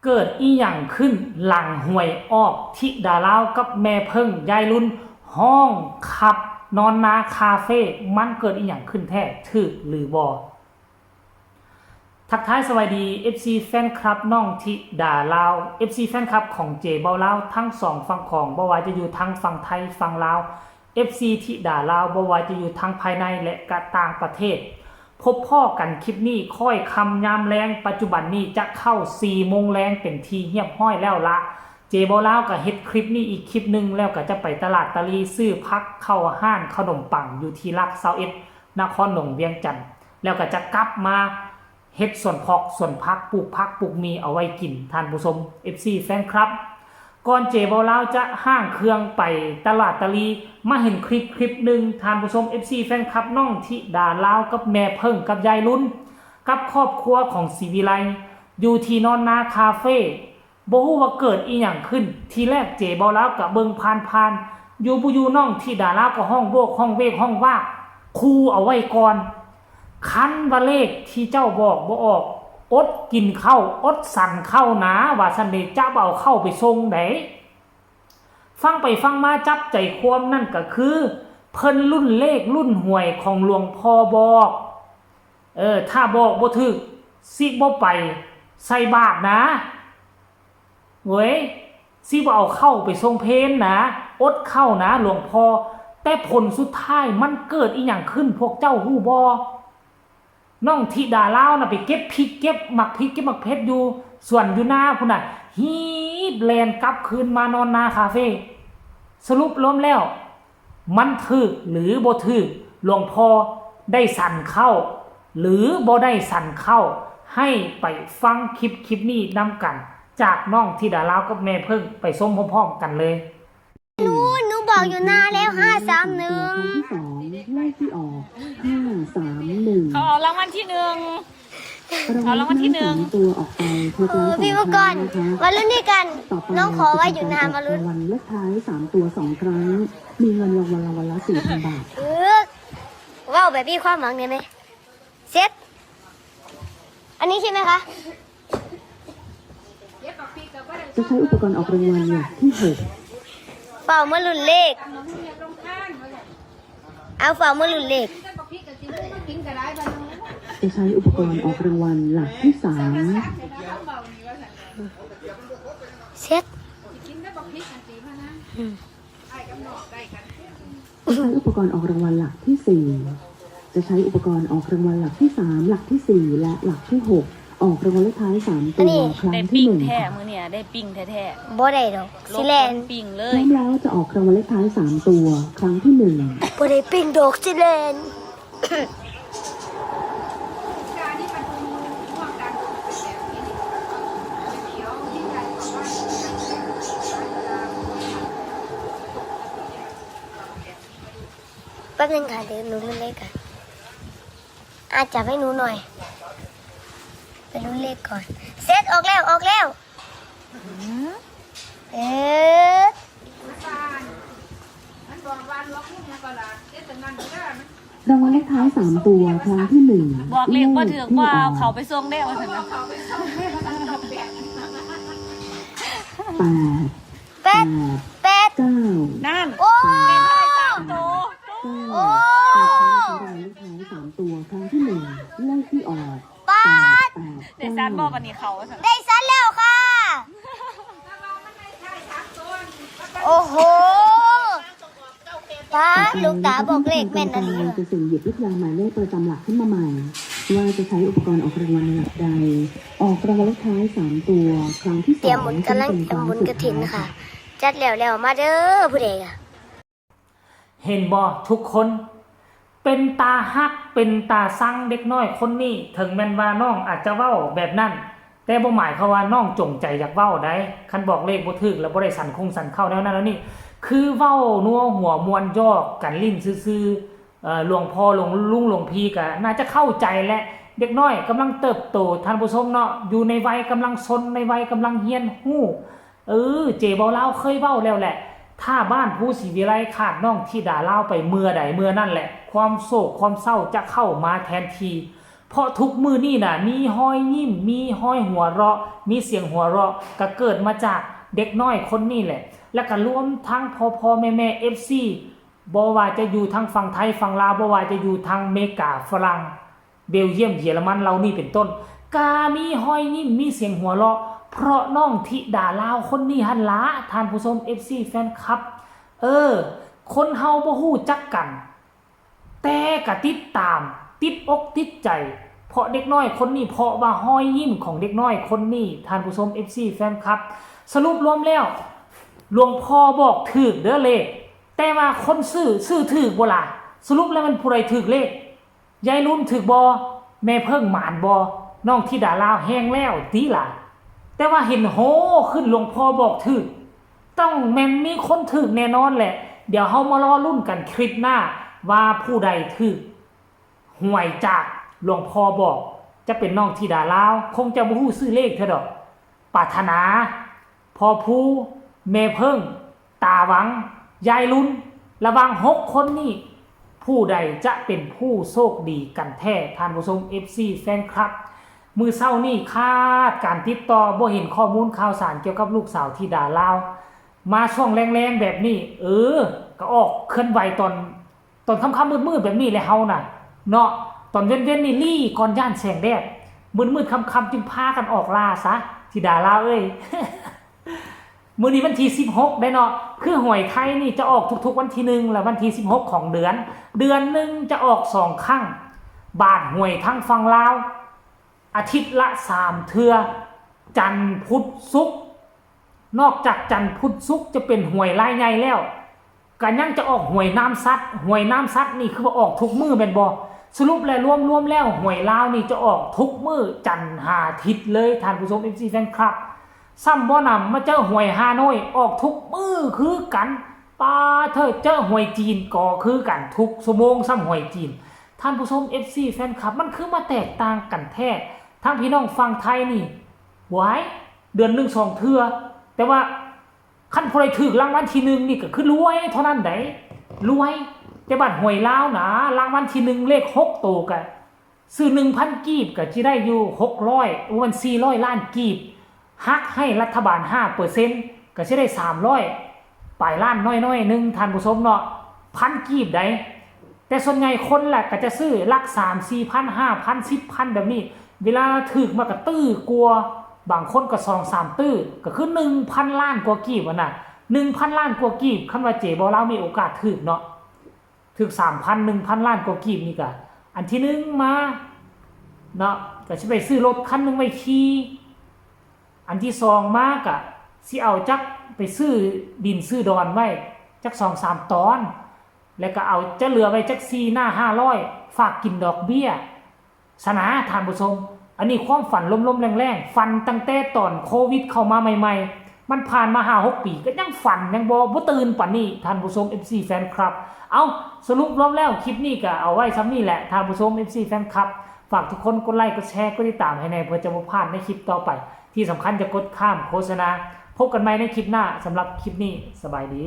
เกิดอีหยังขึ้นหลังหวยออกธิดาลาวกับแม่เพิ่งยายรุ่นห้องขับนอนนาคาเฟ่มันเกิดอีหยังขึ้นแท้ถูกหรือบ่ทักทายสวัสดี FC แฟนคลับน้องธิดาลาว FC แฟนคลับของเจเบาลาวทั้งสองฝั่งของบ่ว่าจะอยู่ทั้งฝั่งไทยฝั่งลาว FC ธิดาลาวบ่ว่าจะอยู่ทั้งภายในและก็ต่างประเทศพบพ่อกันคลิปนี้ค่อยคำยามแรงปัจจุบันนี้จะเข้า4 โมงแรงเป็นทีเฮียบห้อยแล้วละเจเบาลาวก็เฮ็ดคลิปนี้อีกคลิปนึงแล้วก็จะไปตลาดตะลีซื้อพักเข้าห้านขนมปังอยู่ที่รัก21นครหลวงเวียงจันทน์แล้วก็จะกลับมาเฮ็ดส่วนพักปลูกพักปลูกมีเอาไว้กินท่านผู้ชม FC แฟนคลับก่อนเจเบาลาวจะห้างเครื่องไปตลาดตะลีมาเห็นคลิปหนึ่งท่านผู้ชม FC แฟนคลับน้องธิดาลาวกับแม่เพิ่งกับยายรุ่นกับครอบครัวของศรีวิไลอยู่ที่นอนนาคาเฟ่บ่ฮู้ว่าเกิดอีหยังขึ้นทีแรกเจเบาลาวกับเบิ่งผ่านอยู่บ่อยู่น้องธิดาลาวก็ห้องโบกห้องเวกห้องว่าคูเอาไว้ก่อนคันว่าเลขที่เจ้าบอกบ่ออกอดกินข้าวอดสั่นข้าวหนาว่าสันเดจะเอาเข้าไปทรงไหนฟังไปฟังมาจับใจความนั่นก็คือเพิ่นรุ่นเลขรุ่นหวยของหลวงพ่อบอกถ้าบอกบ่ถึกสิบ่ไปใส่บาตรนะเว้ยสิบ่เอาเข้าไปทรงเพลนะอดเข้านะหลวงพ่อแต่ผลสุดท้ายมันเกิดอีหยังขึ้นพวกเจ้าฮู้บ่น้องธิดาลาวน่ะไปเก็บพริกเก็บหมักพริกเก็บหมักเพชรอยู่ส่วนอยู่หน้าพุ่นน่ะฮีบแลนกลับคืนมานอนนาคาเฟ่สรุปรวมแล้วมันถึกหรือบ่ถึกหลวงพ่อได้สั่นเข้าหรือบ่ได้สั่นเข้าให้ไปฟังคลิปนี้นำกันจากน้องธิดาลาวกับแม่เพิ่งไปส้มพร้อมๆกันเลยหนูบอกอยู่หน้าแล้ว531ที่สองเลขที่ออก531เขาเอารางวัลที่หนึ่งเอารางวัลที่หนึ่งตัวออกไปพี่ประกรณ์มาลุ้นด้วยกันน้องขอไว้อยู่นานมาลุ้นวันเลขท้าย3 ตัว 2 ครั้งมีเงินรางวัลละ 4,000 บาทว้าวแบบพี่ความหวังเนี่ยไหมเซ็ตอันนี้ใช่ไหมคะจะใช้อุปกรณ์ออกรางวัลหลักที่6เป่ามาลุ้นเลขเอาเป่ามาลุ้นเลขจะใช้อุปกรณ์ออกรางวัลหลักที่3เซ็ตจะใช้อุปกรณ์ออกรางวัลหลักที่4จะใช้อุปกรณ์ออกรางวัลหลักที่3หลักที่4และหลักที่6ออกรางวัลเลขท้าย3ตัวครั้งที่1แท้มือเนี่ยได้ปิ้งแท้ๆบ่ได้ดอกสิแลนปิ้งเลยพร้อมแล้วจะออกรางวัลเลขท้าย3ตัวครั้งที่1บ่ได้ปิ้งดอกสิแลนแป๊บนึงค่ะเดี๋ยวหนูลุ้นเลขกันจับให้หนูหน่อยไปลุ้นเลขก่อนเซตออกแล้วรางวัลเลขท้าย3ตัวครั้งที่1บอกเลขบ่ถึงว่าเขาไปส่งได้เอาเถอะนะ8 9นั่นโอ้โอ้เลขท้าย3ตัวครั้งที่1เลขที่ออกได้ซันบอกวันนี้เขาได้ซันแล้วค่ะโอ้โหป้าลูกตาบอกเลขแม่นนะนี่จะเสี่ยงหยิบลูกยางหมายเลขประจำหลักขึ้นมาใหม่ว่าจะใช้อุปกรณ์ออกรางวัลในหลักใดออกรางวัลเลขท้าย3ตัวครั้งที่2เตรียมหมุนกำลังหมุนกระถินค่ะจัดแล้วมาเด้อผู้ใดอ่ะเห็นบ่ทุกคนเป็นตาฮักเป็นตาสั่งเด็กน้อยคนนี้ถึงแม้นว่าน้องอาจจะเว้าแบบนั้นแต่บ่หมายความว่าน้องจงใจอยากเว้าได้คันบอกเลขบ่ถูกแล้วบ่ได้สั่นเข้าแนวนั้นแล้วนี่คือเว้านัวหัวมวนยอกกันลิ้นซื่อๆหลวงพ่อหลวงลุงหลวงพี่ก็น่าจะเข้าใจแหละเด็กน้อยกำลังเติบโตท่านผู้ชมเนาะอยู่ในวัยกำลังซนในวัยกำลังเฮียนฮู้เจเบาลาวเคยเว้าแล้วแหละถ้าบ้านผู้ศรีวิไลขาดน้องธิดาลาวไปเมื่อใดเมื่อนั่นแหละความโศกความเศร้าจะเข้ามาแทนที เพราะทุกมือนี่น่ะมีห้อยยิ้มมีห้อยหัวเราะมีเสียงหัวเราะก็เกิดมาจากเด็กน้อยคนนี้แหละแล้วก็รวมทั้งพ่อแม่ FC บ่ว่าจะอยู่ทางฝั่งไทยฝั่งลาวบ่ว่าจะอยู่ทางอเมริกาฝรั่งเบลเยียมเยอรมันเรานี่เป็นต้นกามีห้อยยิ้มมีเสียงหัวเราะเพราะน้องธิดาลาวคนนี้หั่นล่ะท่านผู้ชม FC แฟนคลับคนเฮาบ่ฮู้จักกันแต่ก็ติดตามติดอกติดใจเพราะเด็กน้อยคนนี้เพราะว่าห้อยยิ้มของเด็กน้อยคนนี้ท่านผู้ชม FC แฟนคลับสรุปรวมแล้วหลวงพ่อบอกถูกเด้อเลขแต่ว่าคนซื้อถูกบ่ล่ะสรุปแล้วมันผู้ใดถูกเลขยายรุ่นถูกบ่แม่เพิ่งหมานบ่น้องธิดาลาวแห้งแล้วติล่ะแต่ว่าเห็นโหขึ้นหลวงพ่อบอกถูกต้องแม่นมีคนถูกแน่นอนแหละเดี๋ยวเฮามารอลุ้นกันคลิปหน้าว่าผู้ใดถูกหวยจากหลวงพ่อบอกจะเป็นน้องธิดาลาวคงจะบ่ฮู้ซื้อเลขเท่าดอกปรารถนาพอผู้แม่เพิ่งตาหวังยายลุ้นระวัง6คนนี้ผู้ใดจะเป็นผู้โชคดีกันแท้ท่านผู้ชม FC แฟนคลับมือเศร้านี่คาดการติดต่อบ่เห็นข้อมูลข่าวสารเกี่ยวกับลูกสาวธิดาลาวมาช่วงแรงๆแบบนี้ก็ออกเคลื่อนไหวตอนค่ำๆมืดๆแบบนี้แหละเฮาน่ะเนาะตอนเว้นๆนี่ลี่ก่อนย่านแสงแดดมืดๆค่ำๆจึงพากันออกล่าซะธิดาลาวเอ้ย มื้อนี้วันที่16ได้เนาะคือหวยไทยนี่จะออกทุกๆวันที่1และวันที่16ของเดือนนึงจะออก2ครั้งบาทหวยทั้งฝั่งลาวอาทิตย์ละ3เทื่อจันทร์พุธศุกร์นอกจากจันทร์พุธศุกร์จะเป็นหวยรายใหญ่แล้วก็ยังจะออกหวยน้ำซัดนี่คือว่าออกทุกมื้อแม่นบ่สรุปแล้วรวมแล้วหวยลาวนี่จะออกทุกมื้อจันทร์อาทิตย์เลยท่านผู้ชม FC แฟนคลับซ้ำบ่นำมาเจอหวยฮานอยออกทุกมื้อคือกันปาเธอเจอหวยจีนก็คือกันทุกชั่วโมงซ้ำหวยจีนท่านผู้ชม FC แฟนคลับมันคือมาแตกต่างกันแท้ทั้งพี่น้องฟังไทยนี่หวายเดือน1 2เทื่อแต่ว่าคันผู้ใดถูกรางวัลที่1นี่ก็คือรวยเท่านั้นได้รวยแต่บัดหวยลาวนะรางวัลที่1เลข6ตัวก็ซื้อ 1,000 กีบก็สิได้อยู่600มัน400ล้านกีบหักให้รัฐบาล 5% ก็สิได้300ปลายล้านน้อยๆนึงท่านผู้ชมเนาะ1,000กีบได้แต่ส่วนใหญ่คนแหละก็จะซื้อหลัก 3-4,000 5,000 10,000 แบบนี้เวลาถูกมาก็ตื้อกลัวบางคนก็ 2-3 ตื้อก็คือ 1,000 ล้านกว่ากีบน่ะ 1,000 ล้านกว่ากีบคันว่าเจ๋บ่ลาวมีโอกาสถูกเนาะถูก 3,000 1,000 ล้านกว่ากีบนี่ก็อันที่1มาเนาะก็สิไปซื้อรถคันนึงไว้ขี่อันที่2มาก็สิเอาจักไปซื้อดินซื้อดอนไว้จัก 2-3 ตอนแล้วก็เอาจะเหลือไว้จัก4หน้า500ฝากกินดอกเบี้ยสนะท่านผู้ชมอันนี้ความฝันล้มๆแรงๆฝันตั้งแต่ตอนโควิดเข้ามาใหม่ๆมันผ่านมา 5-6 ปีก็ยังฝันยังบ่ตื่นปานนี้ท่านผู้ชม FC แฟนคลับเอาสรุปรวมแล้วคลิปนี้ก็เอาไว้ซ้ำนี้แหละท่านผู้ชม FC แฟนคลับฝากทุกคนกดไลค์กดแชร์กดติดตามให้ในเพื่อจะบ่พลาดในคลิปต่อไปที่สำคัญจะกดข้ามโฆษณาพบกันใหม่ในคลิปหน้าสำหรับคลิปนี้สบายดี